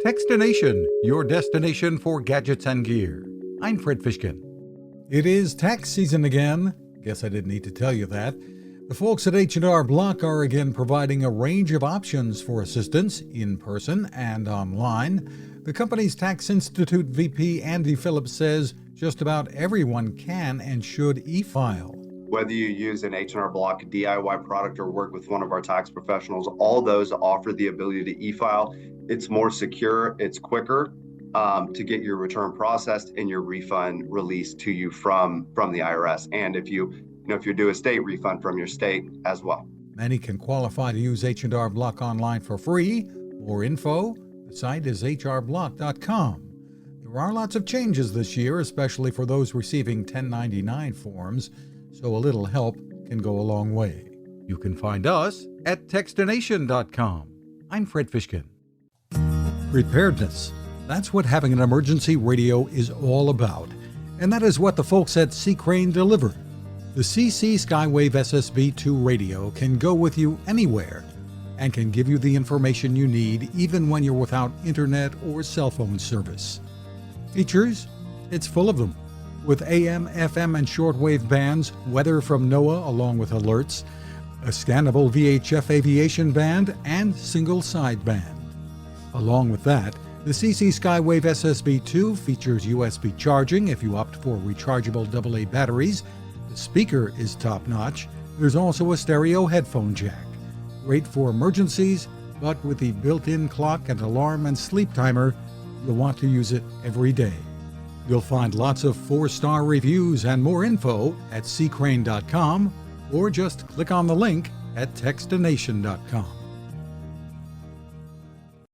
Fishkin-Techstination, your destination for gadgets and gear. I'm Fred Fishkin. It is tax season again. Guess I didn't need to tell you that. The folks at H&R Block are again providing a range of options for assistance in person and online. The company's Tax Institute VP Andy Phillips says just about everyone can and should e-file. Whether you use an H&R Block DIY product or work with one of our tax professionals, all those offer the ability to e-file. It's more secure, it's quicker to get your return processed and your refund released to you from the IRS. And if you do a state refund from your state as well. Many can qualify to use H&R Block online for free. More info, the site is hrblock.com. There are lots of changes this year, especially for those receiving 1099 forms, so a little help can go a long way. You can find us at Techstination.com. I'm Fred Fishkin. Preparedness. That's what having an emergency radio is all about. And that is what the folks at Sea Crane deliver. The CC Skywave SSB2 radio can go with you anywhere and can give you the information you need even when you're without internet or cell phone service. Features? It's full of them. With AM, FM, and shortwave bands, weather from NOAA along with alerts, a scannable VHF aviation band, and single sideband. Along with that, the CC Skywave SSB2 features USB charging if you opt for rechargeable AA batteries. The speaker is top-notch. There's also a stereo headphone jack. Great for emergencies, but with the built-in clock and alarm and sleep timer, you'll want to use it every day. You'll find lots of 4-star reviews and more info at seacrane.com or just click on the link at Techstination.com.